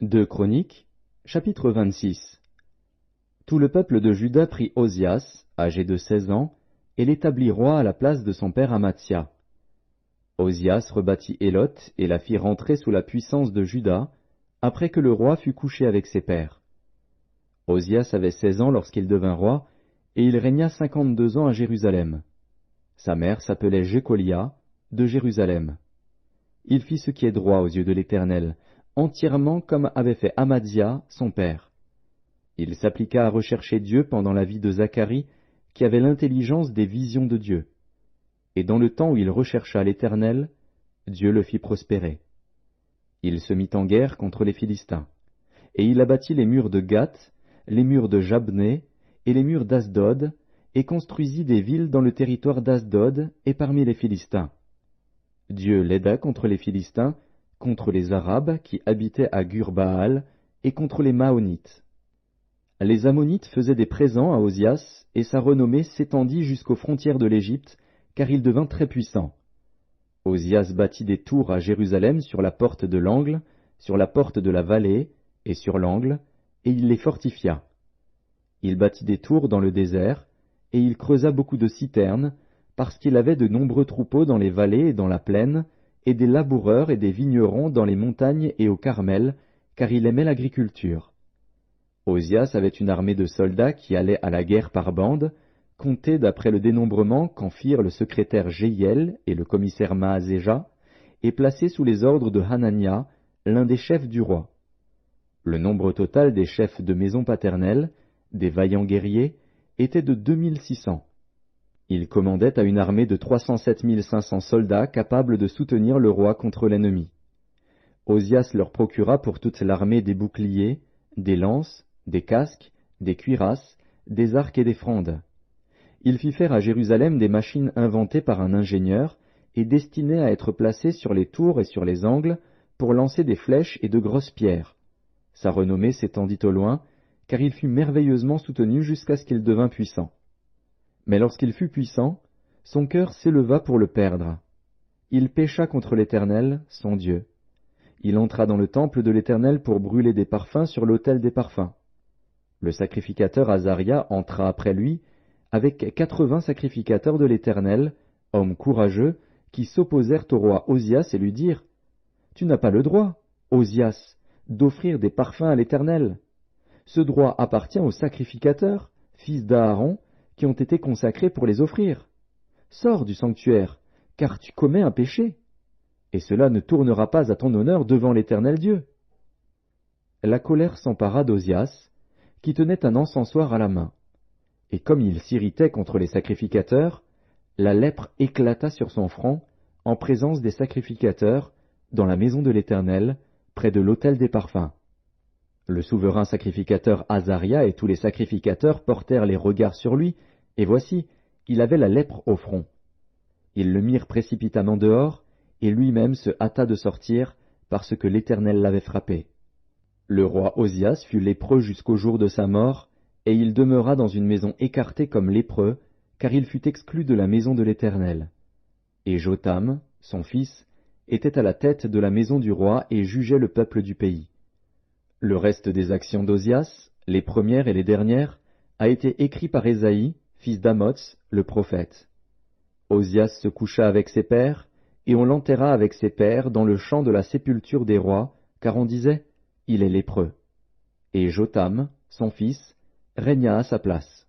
Deux Chroniques, chapitre 26. Tout le peuple de Juda prit Ozias, âgé de 16 ans, et l'établit roi à la place de son père Amathia. Ozias rebâtit Élot et la fit rentrer sous la puissance de Juda, après que le roi fut couché avec ses pères. Ozias avait 16 ans lorsqu'il devint roi, et il régna 52 ans à Jérusalem. Sa mère s'appelait Jécolia, de Jérusalem. Il fit ce qui est droit aux yeux de l'Éternel, entièrement comme avait fait Amathia, son père. Il s'appliqua à rechercher Dieu pendant la vie de Zacharie, qui avait l'intelligence des visions de Dieu. Et dans le temps où il rechercha l'Éternel, Dieu le fit prospérer. Il se mit en guerre contre les Philistins. Et il abattit les murs de Gath, les murs de Jabné et les murs d'Asdod, et construisit des villes dans le territoire d'Asdod et parmi les Philistins. Dieu l'aida contre les Philistins, contre les Arabes qui habitaient à Gur-Baal, et contre les Maonites. Les Ammonites faisaient des présents à Ozias, et sa renommée s'étendit jusqu'aux frontières de l'Égypte, car il devint très puissant. Ozias bâtit des tours à Jérusalem sur la porte de l'angle, sur la porte de la vallée, et sur l'angle, et il les fortifia. Il bâtit des tours dans le désert, et il creusa beaucoup de citernes, parce qu'il avait de nombreux troupeaux dans les vallées et dans la plaine, et des laboureurs et des vignerons dans les montagnes et au Carmel, car il aimait l'agriculture. Ozias avait une armée de soldats qui allaient à la guerre par bandes, comptés d'après le dénombrement qu'en firent le secrétaire Jéhiel et le commissaire Maazéja, et placés sous les ordres de Hanania, l'un des chefs du roi. Le nombre total des chefs de maison paternelle, des vaillants guerriers, était de 2600. Il commandait à une armée de 307 500 soldats capables de soutenir le roi contre l'ennemi. Ozias leur procura pour toute l'armée des boucliers, des lances, des casques, des cuirasses, des arcs et des frondes. Il fit faire à Jérusalem des machines inventées par un ingénieur et destinées à être placées sur les tours et sur les angles pour lancer des flèches et de grosses pierres. Sa renommée s'étendit au loin, car il fut merveilleusement soutenu jusqu'à ce qu'il devint puissant. Mais lorsqu'il fut puissant, son cœur s'éleva pour le perdre. Il pécha contre l'Éternel, son Dieu. Il entra dans le temple de l'Éternel pour brûler des parfums sur l'autel des parfums. Le sacrificateur Azaria entra après lui, avec 80 sacrificateurs de l'Éternel, hommes courageux, qui s'opposèrent au roi Ozias et lui dirent « Tu n'as pas le droit, Ozias, d'offrir des parfums à l'Éternel. Ce droit appartient aux sacrificateurs, fils d'Aaron, qui ont été consacrés pour les offrir. Sors du sanctuaire, car tu commets un péché, et cela ne tournera pas à ton honneur devant l'Éternel Dieu. » La colère s'empara d'Ozias, qui tenait un encensoir à la main. Et comme il s'irritait contre les sacrificateurs, la lèpre éclata sur son front, en présence des sacrificateurs, dans la maison de l'Éternel, près de l'autel des parfums. Le souverain sacrificateur Azaria et tous les sacrificateurs portèrent les regards sur lui, et voici, il avait la lèpre au front. Ils le mirent précipitamment dehors, et lui-même se hâta de sortir, parce que l'Éternel l'avait frappé. Le roi Ozias fut lépreux jusqu'au jour de sa mort, et il demeura dans une maison écartée comme lépreux, car il fut exclu de la maison de l'Éternel. Et Jotham, son fils, était à la tête de la maison du roi et jugeait le peuple du pays. Le reste des actions d'Ozias, les premières et les dernières, a été écrit par Ésaïe, fils d'Amoz, le prophète. Ozias se coucha avec ses pères, et on l'enterra avec ses pères dans le champ de la sépulture des rois, car on disait, il est lépreux. Et Jotham, son fils, régna à sa place.